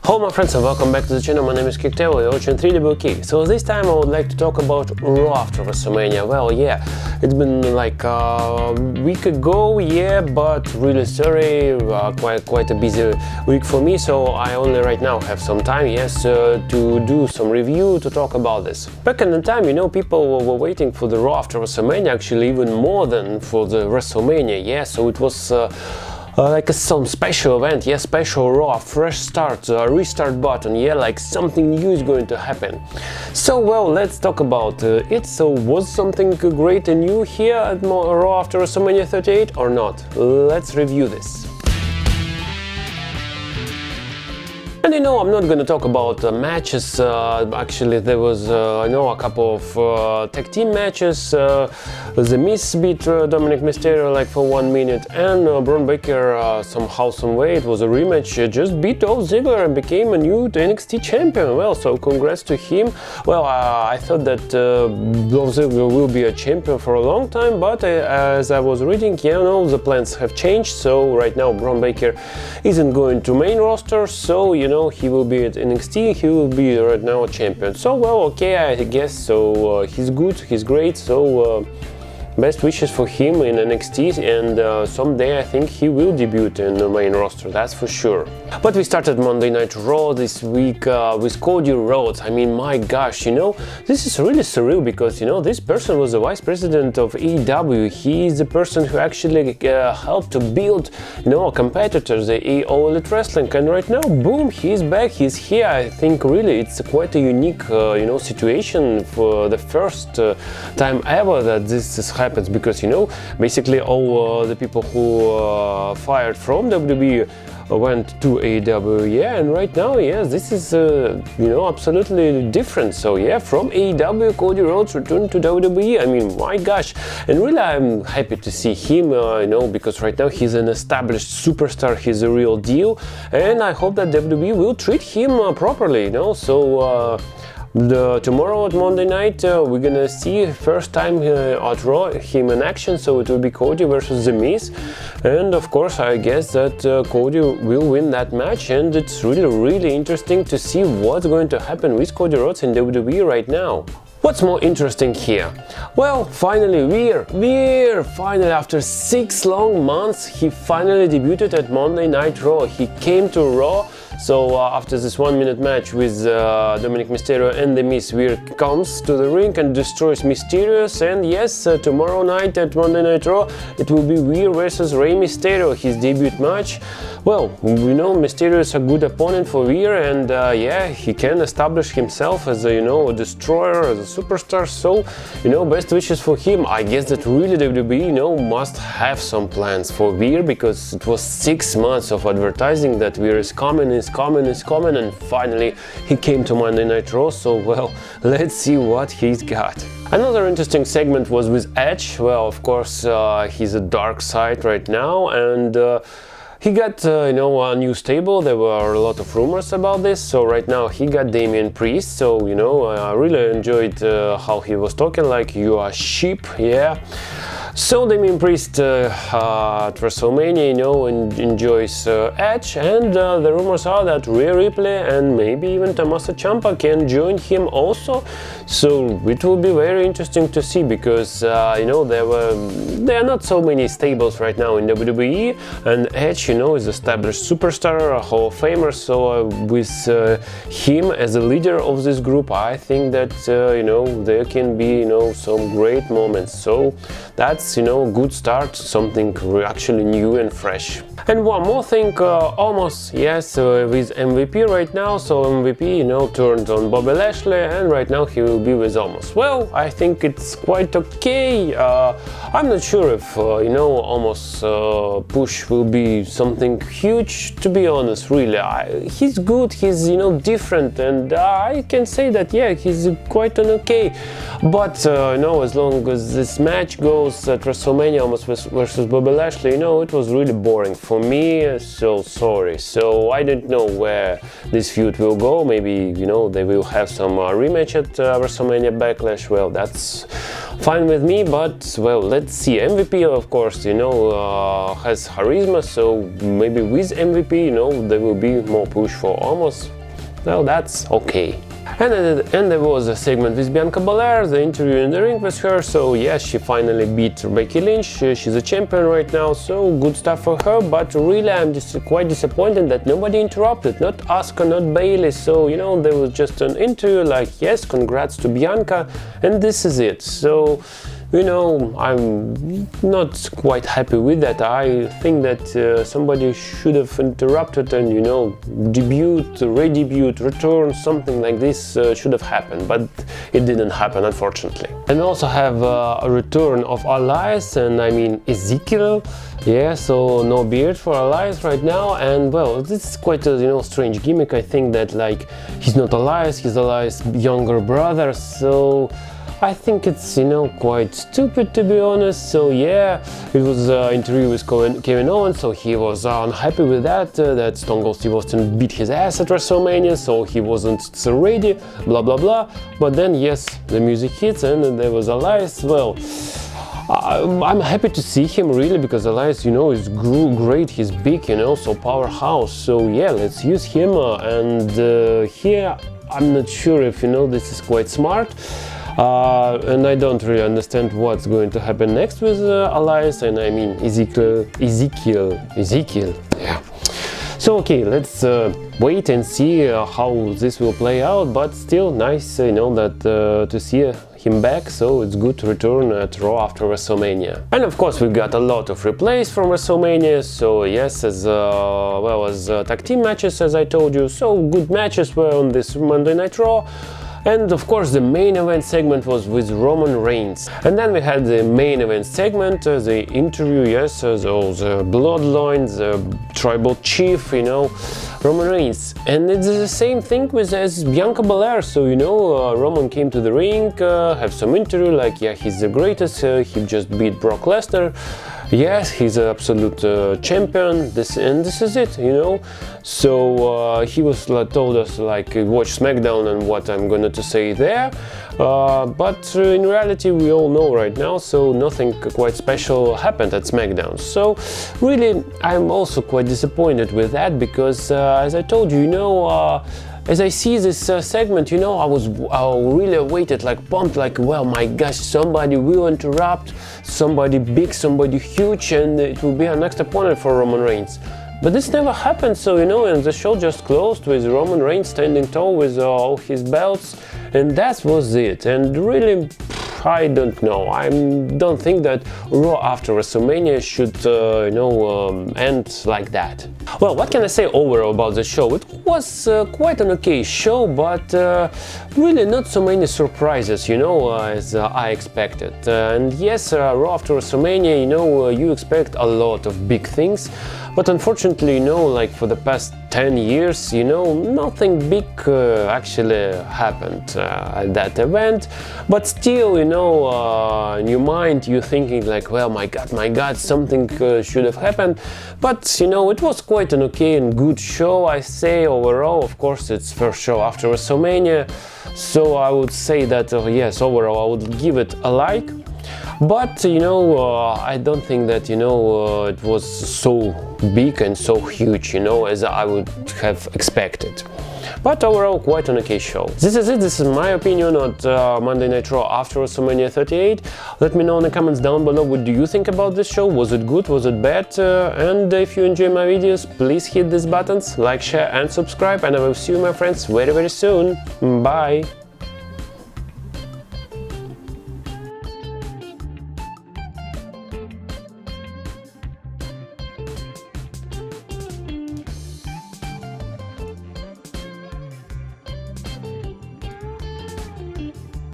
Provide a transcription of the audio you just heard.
Hello my friends and welcome back to the channel. My name is Kirk, you're watching 3WK. So this time I would like to talk about Raw after WrestleMania. Well, yeah, it's been like a week ago, yeah, but really sorry, quite a busy week for me, so I only right now have some time, yes, to do some review, to talk about this. Back in the time, you know, people were waiting for the Raw after WrestleMania, actually even more than for the WrestleMania, yeah, so it was like some special event, yeah, special Raw, fresh start, restart button, yeah, like something new is going to happen. So, well, let's talk about it. So, was something great and new here at Raw after WrestleMania 38 or not? Let's review this. And you know, I'm not going to talk about matches. Actually, there was, I know, a couple of tag team matches. The Miz beat Dominik Mysterio like for 1 minute, and Bron Breakker somehow, some way, it was a rematch, just beat Dolph Ziggler and became a new NXT champion. Well, so congrats to him. Well, I thought that Dolph Ziggler will be a champion for a long time, but as I was reading, you know, the plans have changed. So right now, Bron Breakker isn't going to main roster, so you know, he will be at NXT, he will be right now a champion. So, well, okay, I guess so. He's good, he's great, so best wishes for him in NXT, and someday I think he will debut in the main roster, that's for sure. But we started Monday Night Raw this week with Cody Rhodes. I mean, my gosh, you know, this is really surreal because, you know, this person was the vice president of AEW. He is the person who actually helped to build, you know, a competitor, the All Elite Wrestling, and right now, boom, he's back, he's here. I think really it's quite a unique, you know, situation for the first time ever that this is happens, because, you know, basically all the people who fired from WWE went to AEW, yeah, and right now, yes, this is, you know, absolutely different. So, yeah, from AEW, Cody Rhodes returned to WWE. I mean, my gosh, and really I'm happy to see him, you know, because right now he's an established superstar, he's a real deal, and I hope that WWE will treat him properly, you know, so tomorrow at Monday night we're gonna see first time at Raw him in action, so it will be Cody versus The Miz, and of course I guess that Cody will win that match, and it's really interesting to see what's going to happen with Cody Rhodes in WWE right now. What's more interesting here? Well, finally, Rhea, finally, after 6 long months, he finally debuted at Monday Night Raw. He came to Raw. So after this 1 minute match with Dominik Mysterio and The Miz, Rhea comes to the ring and destroys Mysterio, and yes, tomorrow night at Monday Night Raw it will be Rhea versus Rey Mysterio, his debut match. Well, we know Mysterio is a good opponent for Rhea, and yeah, he can establish himself as a, you know, a destroyer, as a superstar, so, you know, best wishes for him. I guess that really WWE, you know, must have some plans for Rhea, because it was 6 months of advertising that Rhea is coming, and finally he came to Monday Night Raw, so, well, let's see what he's got. Another interesting segment was with Edge. Well, of course, he's a dark side right now, and he got, you know, a new stable. There were a lot of rumors about this, so right now he got Damian Priest, so, you know, I really enjoyed how he was talking, like, you are sheep, yeah. So Damian Priest at WrestleMania, you know, enjoys Edge, and the rumors are that Rhea Ripley and maybe even Tommaso Ciampa can join him also. So it will be very interesting to see, because you know, there are not so many stables right now in WWE, and Edge, you know, is established superstar, a Hall of Famer. So with him as a leader of this group, I think that you know, there can be, you know, some great moments. So that's, you know, good start, something actually new and fresh. And one more thing, Omos, yes, with MVP right now, so MVP, you know, turned on Bobby Lashley, and right now he will be with Omos. Well, I think it's quite okay. I'm not sure if, you know, Omos push will be something huge, to be honest, really. He's good, he's, you know, different, and I can say that, yeah, he's quite an okay. But, you know, as long as this match goes at WrestleMania, Omos versus Bobby Lashley, you know, it was really boring for me, so sorry. So I don't know where this feud will go. Maybe, you know, they will have some rematch at WrestleMania Backlash. Well, that's fine with me, but, well, let's see. MVP, of course, you know, has charisma, so maybe with MVP, you know, there will be more push for Omos. well, that's okay. And at the end there was a segment with Bianca Belair, the interview in the ring with her, so yes, she finally beat Becky Lynch, she's a champion right now, so good stuff for her, but really I'm just quite disappointed that nobody interrupted, not Asuka, not Bayley, so you know, there was just an interview like, yes, congrats to Bianca, and this is it. So you know, I'm not quite happy with that. I think that somebody should have interrupted and, you know, debut, re-debut, return, something like this should have happened, but it didn't happen, unfortunately. And we also have a return of Elias, and I mean Ezekiel. Yeah, so no beard for Elias right now, and well, this is quite a, you know, strange gimmick. I think that like he's not Elias, he's Elias' younger brother, so I think it's, you know, quite stupid, to be honest. So yeah, it was an interview with Kevin Owens, so he was unhappy with that, that Stone Cold Steve Austin beat his ass at WrestleMania, so he wasn't so ready, blah blah blah. But then yes, the music hits and there was Elias. Well, I'm happy to see him really, because Elias, you know, is great, he's big, you know, so powerhouse. So yeah, let's use him, and here I'm not sure if, you know, this is quite smart. And I don't really understand what's going to happen next with Elias, and I mean Ezekiel, yeah. So okay, let's wait and see how this will play out, but still nice, you know, that to see him back, so it's good to return at Raw after WrestleMania. And of course we got a lot of replays from WrestleMania, so yes, as well as tag team matches, as I told you, so good matches were on this Monday Night Raw. And of course the main event segment was with Roman Reigns. And then we had the main event segment, the interview, yes, those bloodlines, tribal chief, you know, Roman Reigns. And it's the same thing with as Bianca Belair, so you know, Roman came to the ring, have some interview like, yeah, he's the greatest, he just beat Brock Lesnar. Yes, he's an absolute champion, this is it, you know. So he was told us like watch SmackDown and what I'm going to say there, but in reality we all know right now, so nothing quite special happened at SmackDown. So really I'm also quite disappointed with that, because as I told you, you know, as I see this segment, you know, I really waited, like pumped, like, well, my gosh, somebody will interrupt, somebody big, somebody huge, and it will be our next opponent for Roman Reigns. But this never happened, so you know, and the show just closed with Roman Reigns standing tall with all his belts, and that was it. And really, I don't know. I don't think that Raw after WrestleMania should, you know, end like that. Well, what can I say overall about the show? It was quite an okay show, but really not so many surprises, you know, as I expected. And yes, Raw after WrestleMania, you know, you expect a lot of big things, but unfortunately, you know, like for the past 10 years, you know, nothing big actually happened at that event. But still, you know, in your mind you're thinking like, well, my god, something should have happened. But you know, it was quite an okay and good show, I say, overall. Of course, it's first show after WrestleMania, so I would say that yes, overall I would give it a like. But you know, I don't think that, you know, it was so big and so huge, you know, as I would have expected. But overall, quite an okay show. This is it. This is my opinion on Monday Night Raw after WrestleMania 38. Let me know in the comments down below what do you think about this show. Was it good? Was it bad? And if you enjoy my videos, please hit these buttons, like, share and subscribe. And I will see you, my friends, very soon. Bye!